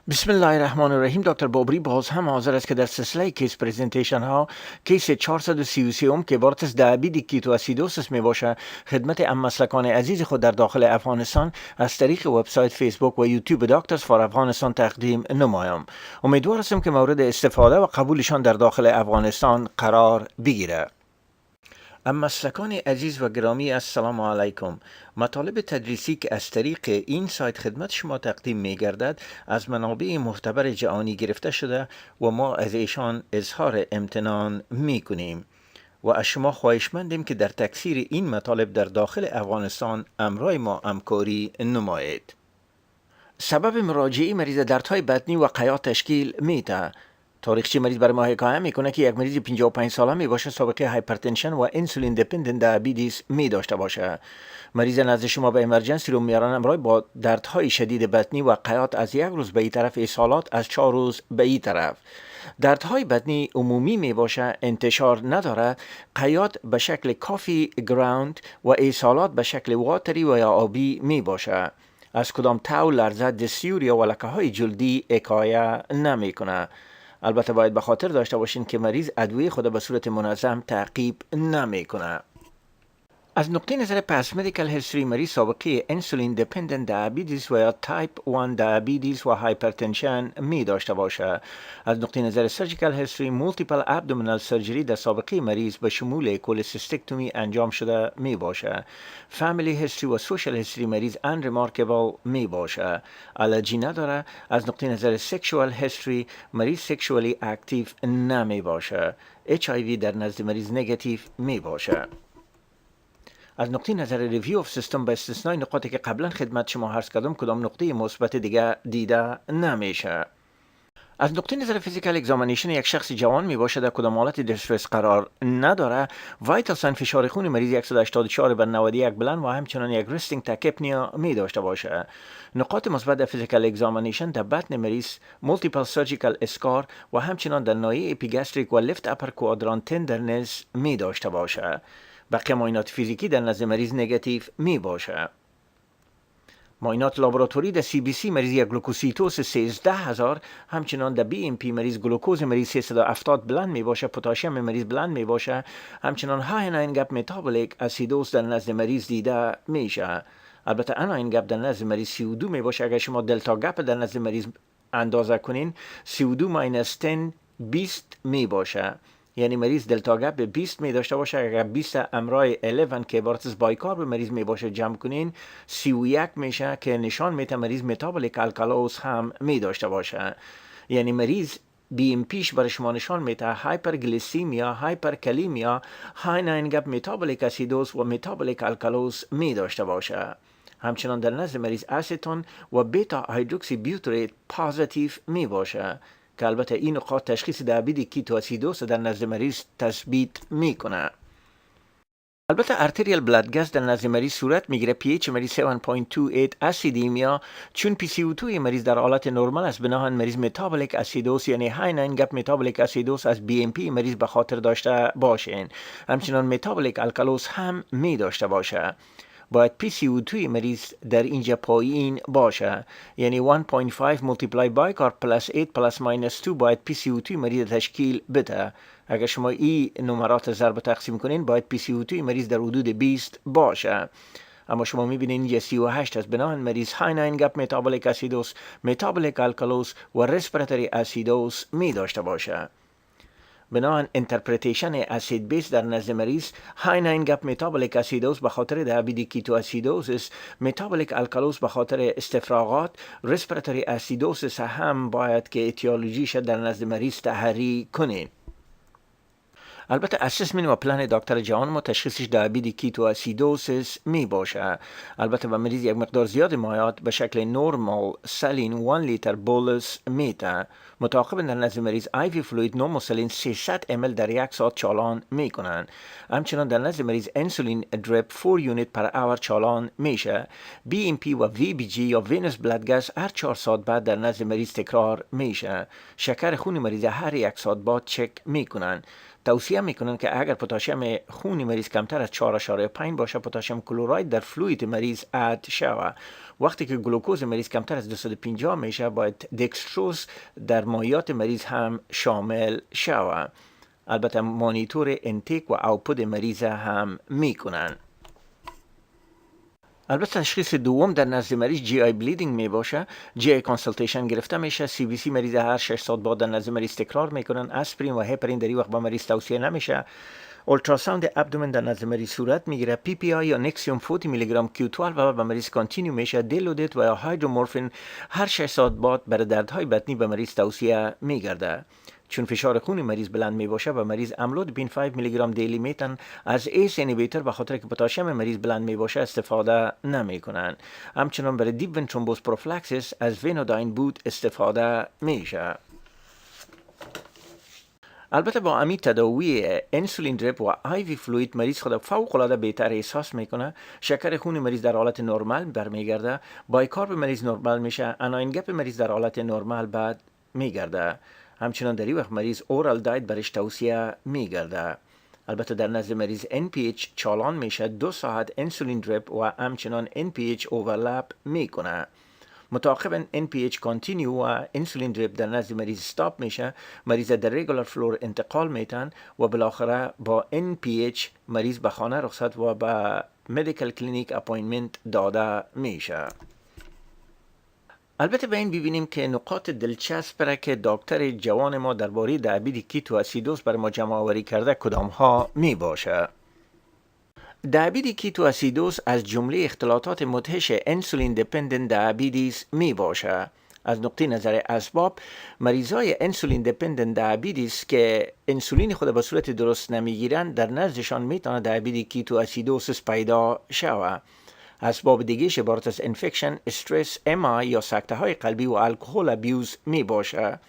بسم الله الرحمن الرحیم. دکتر بابری باز هم حاضر است که در سلسله کیس پریزنتیشن ها کیس 433 که عبارت از دیابت کیتواسیدوسیس می باشه خدمت ام مسلکان عزیز خود در داخل افغانستان از طریق وبسایت فیسبوک و یوتیوب داکترز فار افغانستان تقدیم نمایم. امیدوار هستم که مورد استفاده و قبولشان در داخل افغانستان قرار بگیره. مسلکان عزیز و گرامی، السلام علیکم. مطالب تدریسی که از طریق این سایت خدمت شما تقدیم می گردد از منابع معتبر جهانی گرفته شده و ما از ایشان اظهار امتنان می کنیم و از شما خواهشمندیم که در تکثیر این مطالب در داخل افغانستان امرای ما همکاری نمایید. سبب مراجعه مریض دردهای بطنی و قیات تشکیل میده. تاریخچه مریض برای ما حکایه میکنه که یک مریض 55 ساله می باشه، سابقه هایپرتنشن و انسولین دیپندنت دیابتیس می داشته باشه. مریض نزد شما به امرجنسی رو میارن همراه با دردهای شدید بطنی و قیات از یک روز به این طرف، اسهالات از 4 روز به این طرف. دردهای بطنی عمومی می باشه، انتشار نداره، قیات به شکل کافی گراوند و اسهالات به شکل واتری و یا آبی می باشه. از کدام تو، لرزه، دستیور یا ولکه های جلدی حکایه نمی کنه. البته باید به خاطر داشته باشین که مریض ادویه خود به صورت منظم تعقیب نمی کنه. از نقطه نظر پس مدیکال هیستوری مریض سابقه انسولین دیپندنت دیابتیس و یا تایپ 1 دیابتیس و هایپرتنشن می داشته باشه. از نقطه نظر سرجیکال هیستوری مولتیپل ابدومینال سرجری در سابقه مریض به شمول کولسیستکتومی انجام شده می باشه. فامیلی هیستوری و سوشال هیستوری مریض ان ریمارکبل می باشه. الرژی نداره. از نقطه نظر سکشوال هیستوری مریض سکشوالی اکتیو نمی باشه. HIV در نزد مریض نگاتیو می باشه. از نقطه نظر ریویو اف سیستم به استثنای نقاطی که قبلا خدمت شما عرض کردم کدام نقطه مثبت دیگه دیده نمیشه. از نقطه نظر فیزیکال اگزامینیشن یک شخص جوان می باشه، در کدام حالت دیسترس قرار نداره. وایتال ساین فشار خون مریض 184/91 بلند و همچنان یک رستینگ تاکیپنیا می داشته باشه. نقاط مثبت در فیزیکال اگزامینیشن در بطن مریض مولتیپل سرجیکال اسکار و همچنان در ناحیه اپیگاستریک و لفت اپر کوادرانت تندرنس می داشته باشه. بقیه معاینات فیزیکی در نزد مریض نگاتیو می باشه. معاینات لابراتوری در CBC مریض یک گلوکوسیتوز 13000، همچنان در BMP مریض گلوکوز مریض 370 بلند می باشه، پتاسیم مریض بلند می باشه، همچنان های اناین گپ متابولیک اسیدوز در نزد مریض دیده میشه. البته اناین گپ در نزد مریض 32 می باشه. اگر شما دلتا گپ در نزد مریض اندازه کنین 32 ماینس 10 20 می باشه. یعنی مریض دلتا گپ به 20 می داشته باشه. اگر 20 امرای 11 که عبارت از بایکار به مریض می باشه جمع کنین 31 میشه که نشان میده مریض متابولیک الکالوز هم می داشته باشه. یعنی مریض BMPش برای شما نشان میده هایپرگلیسیمیا، هایپرکلیمیا، های ناین گپ متابولیک اسیدوز و متابولیک الکالوز می داشته باشه. همچنان در نزد مریض استون و بیتا هیدروکسی بیوتریت پازیتیو می باشه که البته این نقاط تشخیص دیابت کیتواسیدوس در نزد مریض تثبیت میکنه. البته ارتریال بلاد گاز در نزد مریض صورت میگیره. pH مریض 7.28 اسیدیمیا، چون PCO2 مریض در حالت نرمال است بناهن مریض متابولیک اسیدوس یعنی های ناین گپ متابولیک اسیدوس از BMP مریض به خاطر داشته باشین. همچنان متابولیک الکالوز هم می داشته باشه. باید PCO2 مریض در اینجا پایین باشه، یعنی 1.5 multiply by کار plus 8 plus minus 2 باید PCO2 مریض تشکیل بده. اگر شما این نمرات ضرب تقسیم کنین باید PCO2 مریض در حدود 20 باشه. اما شما میبینین اینجا 38 است بناهن مریض های ناین گپ متابولیک اسیدوس، متابولیک الکالوز و رسپیراتوری اسیدوس می داشته باشه. بناهن انترپریتیشن اسید بیس در نزد مریض های ناین گپ متابولیک اسیدوز به خاطر دیابت کیتواسیدوزیس، متابولیک الکالوز به خاطر استفراغات، رسپیراتوری اسیدوزیس هم باید که اتیولوژیش در نزد مریض تحری کنین. البته اسسمنت و پلان دکتر جوان ما تشخیصش دیابت کیتواسیدوسیس می باشه. البته به مریض یک مقدار زیاد مایعات به شکل نورمال سالین 1 لیتر بولس میده. متعاقبا در نزد مریض آیوی فلوید نورموسلین 300 ml در یک ساعت چالان میکنن. همچنان در نزد مریض انسولین دریپ 4 یونیت پر اور چالان میشه. BMP و VBG یا وینوس بلاد گاز هر 4 ساعت بعد در نزد مریض تکرار میشه. شکر خون مریض هر یک ساعت بعد چک میکنن. توصیه میکنن که اگر پتاسیم خون مریض کمتر از 4.5 باشه پتاسیم کلراید در فلوید مریض اد شود. وقتی که گلوکوز مریض کمتر از 250 میشه باید دکستروز در مایعات مریض هم شامل شود. البته مانیتور انتیک و اوتپوت مریض هم میکنن. البته تشخیص دوم در نزد مریض جی آی بلیدینگ می باشه. جی آی کانسلتیشن گرفته میشه. سی بی سی مریض هر 6 ساعت بعد در نزد مریض تکرار میکنن. اسپرین و هپرین در این وقت با مریض توصیه نمیشه. اولتراساوند ابدومن در نزد مریض صورت میگیره. پی پی آی یا نکسیوم 40 میلی گرم کیو 12 و به مریض کانتینیو میشه. دلودت و یا هایدرومورفین هر 6 ساعت بعد برای دردهای بطنی به مریض توصیه میگرده. چون فشار خون مریض بلند می باشه و مریض املودپین 5 میلی گرم دیلی میتن از ایس اینیبیتور به خاطر که پتاسیم مریض بلند می باشه استفاده نمی کنن. همچنان برای دیپ ون ترومبوز پروفلاکسیس از وینوداین بود استفاده میشه. البته با امی تداوی انسولین دریپ و آیوی فلوید مریض خود فوق العاده بهتر احساس میکنه. شکر خون مریض در حالت نرمال برمیگرده. بایکارب مریض نرمال میشه. اناین گپ مریض در حالت نرمال بعد میگرده. همچنان در این وقت مریض اورال دایت برش توصیه میگرده. البته در نزد مریض NPH چالان میشه. 2 ساعت انسولین دریپ و همچنان NPH اوورلپ میکنه. متعاقبا NPH کانتینیو و انسولین دریپ در نزد مریض استاپ میشه. مریض در ریگولار فلور انتقال میتن و بالاخره با NPH مریض به خانه رخصت و به مدیکل کلینیک اپاینتمنت داده میشه. البته به این ببینیم که نقاط دلچسب را که دکتر جوان ما درباره دیابت کیتو اسیدوز بر ما جمع آوری کرده کدام ها می باشه. دیابت کیتو اسیدوز از جمله اختلالات مدهش انسولین دیپندنت دیابتیس می باشه. از نقطه نظر اسباب مریضای انسولین دیپندنت دیابتیس که انسولین خود به صورت درست نمیگیرن در نزدشان میتونه دیابت کیتو اسیدوز پیدا شود. اسباب دیگهش عبارت از انفکشن، استرس، MI یا سکته های قلبی و الکل ابیوز می باشه.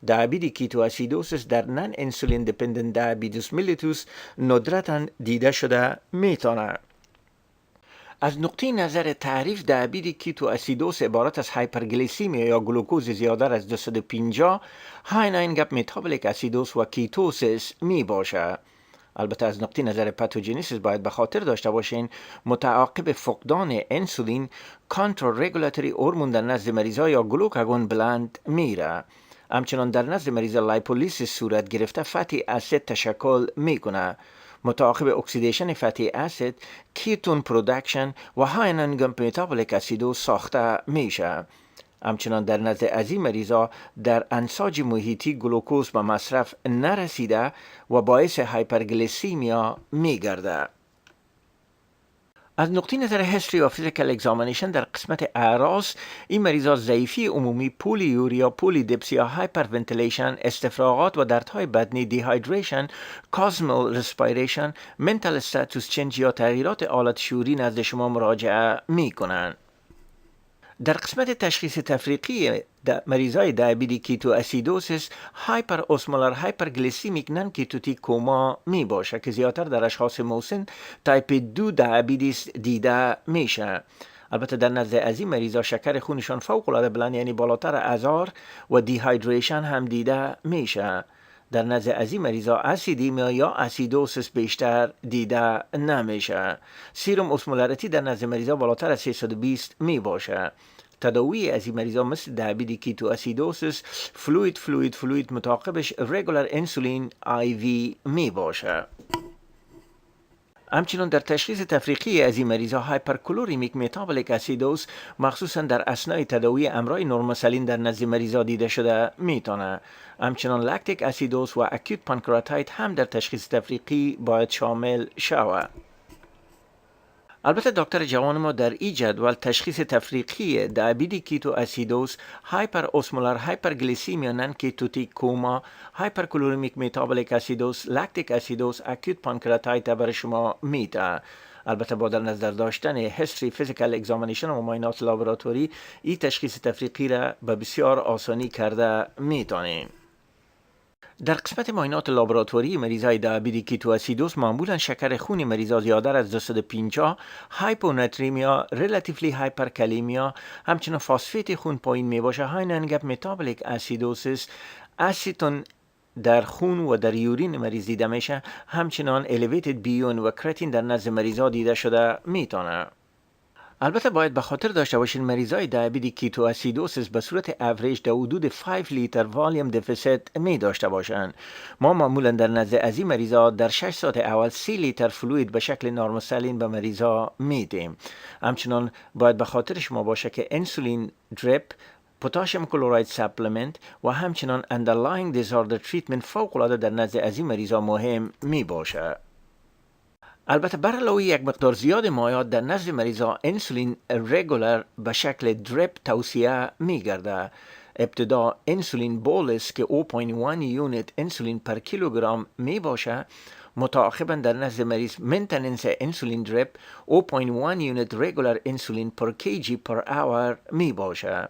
دیابت کیتو اسیدوسیس در نان انسولین دیپندنت دیابتیس میلیتوس ندرتاً دیده شده میتونه. از نقطه نظر تعریف دیابت کیتو اسیدوس عبارت از هایپرگلیسیمیا یا گلوکوز زیادتر از 250 های گپ متابولیک اسیدوس و کیتوسیس می باشه. البته از نقطه نظر پاتوژنیسیس باید به خاطر داشته باشین متعاقب فقدان انسولین کانتر رگولاتوری هورمون در نزد مریضا یا گلوکاگون بلند میره. همچنان در نزد مریض لایپولیسیس صورت گرفته فتی اسید تشکل میکنه. متعاقب اکسیدیشن فتی اسید کیتون پرودکشن و های نانگم متابولیک اسیدو ساخته میشه. همچنان در نزد از این مریضا در انساج محیطی گلوکوز به مصرف نرسیده و باعث هایپرگلیسیمیا میگرده. از نقطه نظر هیستوری و فیزیکال اگزامینیشن در قسمت اعراض این مریضا ضعیفی عمومی، پولیوریا، پولیدپسیا، هایپرونتیلیشن، استفراغات و دردهای بدنی، دیهایدریشن، کازمال ریسپیریشن، منتال استاتوس چنج یا تغییرات حالت شعوری نزد شما مراجعه میکنن. در قسمت تشخیص تفریقی مریضای دیابت کیتو اسیدوسیس هایپر اسمولار هایپرگلیسیمیک نان کیتوتیک کوما می باشه که زیادتر در اشخاص مسن تایپ 2 دیابتیس دیده میشه. البته در نزد از این مریضا شکر خونشان فوق العاده بلند یعنی بالاتر از 1000 و دیهایدریشن هم دیده میشه. در نزد از این مریضا اسیدیمیا یا اسیدوسیس بیشتر دیده نمیشه. سیروم اسمولاریتی در نزد مریضا بالاتر از 320 می باشه. تداوی از این مریضا مثل دیابت کیتو اسیدوسیس فلوید متعاقبش رگولار انسولین IV می باشه. همچنین در تشخیص تفریقی از این مریضا هایپرکلوریمیک متابولیک اسیدوز مخصوصا در اثنای تداوی امراض نورموسلین در نزد مریضا دیده شده میتونه. همچنین لاکتیک اسیدوز و اکوت پانکراتایت هم در تشخیص تفریقی باید شامل شود. البته دکتر جوان ما در این جدول تشخیص تفریقی دیابت کیتو اسیدوز، هایپر اسمولار هایپرگلیسیمیا نان کیتوتیک کوما، هایپرکلوریمیک متابولیک اسیدوز، لاکتیک اسیدوز، اکوت پانکراتایت برای شما میده. البته با در نظر داشتن هیستوری فیزیکال اگزامینیشن و معاینات لابراتوری این تشخیص تفریقی را به بسیار آسانی کرده میتونیم. در قسمت معاینات لابراتوری مریضای دیابت کیتو اسیدوز معمولا شکر خون مریضا زیادتر از 250، هایپوناتریمیا، ریلاتیولی هایپرکالیمیا، همچنین فاسفیت خون پایین می باشه، های نانگپ متابولیک اسیدوسیس، اسیتون در خون و در یورین مریض دیده میشه. همچنان elevated بیون و کراتین در نزد مریضا دیده شده میتونه. البته باید به خاطر داشته باشین مریضای دیابت کیتو اسیدوسیس به صورت اوریج در حدود 5 لیتر والیم دفیسیت می داشته باشند. ما معمولا در نزد از این مریضا در 6 ساعت اول 30 لیتر فلوید به شکل نورموسالین به مریضا میدیم. همچنان باید به خاطر شما باشه که انسولین دریپ، پتاسیم کلراید سپلمنت و همچنان underlying disorder treatment فوق العاده در نزد از این مریضا مهم می باشه. البته بر علاوه یک مقدار زیاد مایعات در نزد مریضا انسولین رگولر به شکل دریپ توصیه می گرده. ابتدا انسولین بولس که 0.1 یونیت انسولین پر کیلوگرم می باشه، متعاقبا در نزد مریض مینتیننس انسولین دریپ 0.1 یونیت رگولر انسولین پر کیجی پر اور می باشه.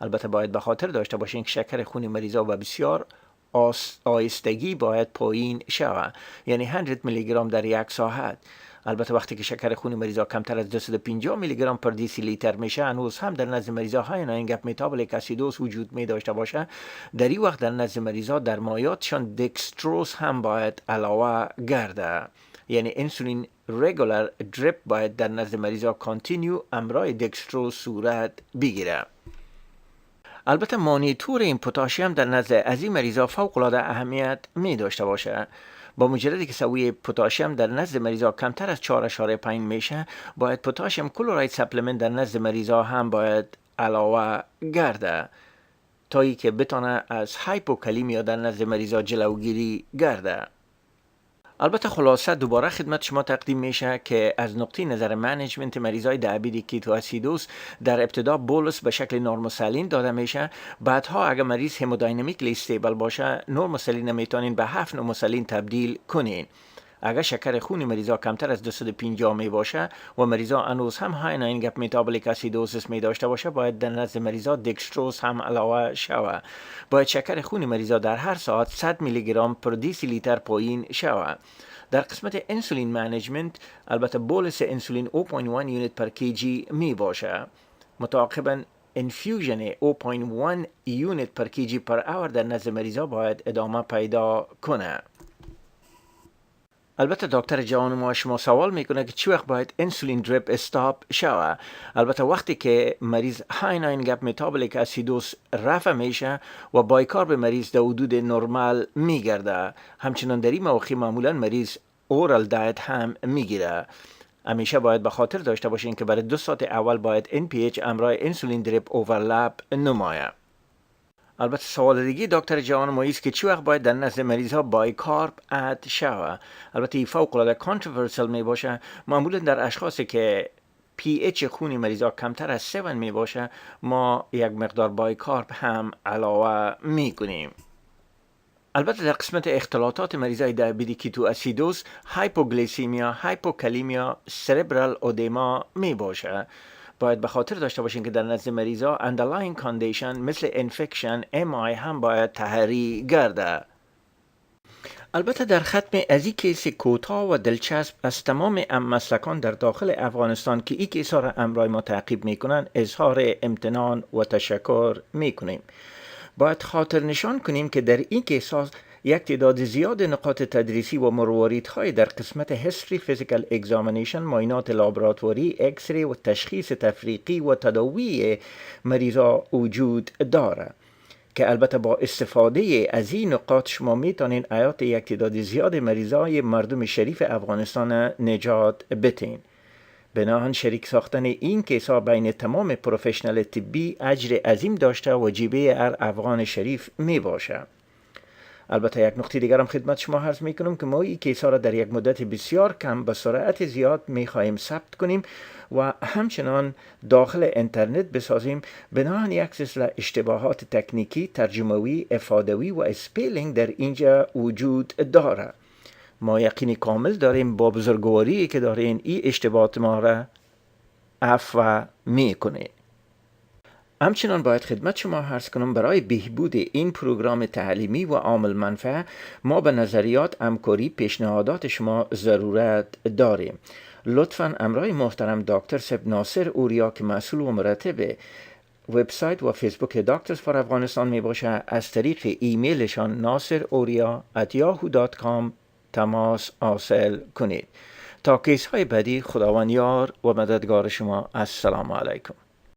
البته باید به خاطر داشته باشین که شکر خون مریضا و بسیار آهستگی باید پایین شود، یعنی 100 میلی گرم در یک ساعت. البته وقتی که شکر خون مریضا کمتر از 250 میلی گرم پر دیسی لیتر میشه، هنوز هم در نزد مریضا های ناینگپ متابولیک اسیدوز وجود می داشته باشه. در این وقت در نزد مریضا در مایعاتشان دکستروز هم باید علاوه گرده، یعنی انسولین رگولر دریپ باید در نزد مریضا کانتینیو امرای دکستروز صورت بگیره. البته مانیتور این پتاسیم در نزد از این مریضا فوق العاده اهمیت می داشته باشه. با مجردی که سویه پتاسیم در نزد مریضا کمتر از 4.5 میشه، باید پتاسیم کلراید سپلمنت در نزد مریضا هم باید علاوه گرده تا ای که بتونه از هایپوکالیمیا در نزد مریضا جلوگیری گرده. البته خلاصه دوباره خدمت شما تقدیم میشه که از نقطه نظر منیجمنت مریضای دیابت کیتو اسیدوس در ابتدا بولس به شکل نورموسالین داده میشه. بعدها اگر مریض همودینامیکلی استیبل باشه، نورموسالین میتونین به 7 نورموسالین تبدیل کنین. اگر شکر خون مریضا کمتر از 250 می باشه و مریضا هنوز هم های ناینگپ متابولیک اسیدوزیس می داشته باشه، باید در نزد مریضا دکستروز هم علاوه شود. باید شکر خون مریضا در هر ساعت 100 میلی گرم پر دیسی لیتر پایین شود. در قسمت انسولین منیجمنت البته بولس انسولین 0.1 یونیت پر کیجی می باشه. متعاقبا انفیوژن 0.1 یونیت پر کیجی پر اور در نزد مریضا باید ادامه پیدا کنه. البته دکتر جوان ما شما سوال میکنه که چی وقت باید انسولین دریپ استاپ شود. البته وقتی که مریض های ناینگپ متابولیک اسیدوز رفع میشه و بایکارب مریض در حدود نرمال میگرده. همچنان در این موقع معمولا مریض اورال دایت هم میگیره. همیشه باید به خاطر داشته باشین که برای 2 ساعت اول باید NPH امرای انسولین دریپ اوورلپ نمایه. البته سوال دیگه دکتر جوان ما است که چی وقت باید در نزد مریض ها بایکارب اد شود. البته این فوق العاده کانتروورسال می باشه. معمولا در اشخاصی که pH خون مریض ها کمتر از 7 می باشه، ما یک مقدار بایکارب هم علاوه می کنیم. البته در قسمت اختلالات مریضای دیابت کیتو اسیدوز، هایپوگلیسیمیا، هایپوکالیمیا، سربرال اودما می باشه. باید به خاطر داشته باشین که در نزد مریضا underlying condition مثل انفکشن MI هم باید تحری گرده. البته در ختم از این کیس کوتاه و دلچسب از تمام مسلکان در داخل افغانستان که این کیس ها را امرای ما تعقیب میکنن اظهار امتنان و تشکر میکنیم. باید خاطر نشان کنیم که در این کیس ها یک تعداد زیاد نقاط تدریسی و مرواریدهای در قسمت هیستری فیزیکال اگزامینیشن، معاینات لابراتواری، اکسری و تشخیص تفریقی و تداوی مریضا وجود داره که البته با استفاده از این نقاط شما میتونین حیات یک تعداد زیاد مریضای مردم شریف افغانستان نجات بدین. بناهن شریک ساختن این کیس ها بین تمام پروفشنال طبی اجر عظیم داشته و جیبه هر افغان شریف می باشه. البته یک نکته دیگر هم خدمت شما عرض می کنم که ما این کیس ها را در یک مدت بسیار کم به سرعت زیاد می خواهیم ثبت کنیم و همچنان داخل اینترنت بسازیم. بناهن یک سلسله اشتباهات تکنیکی، ترجموی، افادوی و اسپیلینگ در اینجا وجود داره. ما یقینی کامل داریم با بزرگواری که دارین این اشتباهات ما را عفو میکنه. همچنان باید خدمت شما عرض کنم برای بهبود این پروگرام تعلیمی و عامل منفعه ما به نظریات، همکاری، پیشنهادات شما ضرورت داریم. لطفاً امرای محترم داکتر سب ناصر اوریا که مسئول و مرتب وبسایت و فیسبوک داکترز فار افغانستان می باشه. از طریق ایمیلشان naseroria@yahoo.com تماس حاصل کنید. تا کیس های بعدی، خداوند یار و مددگار شما. السلام علیکم.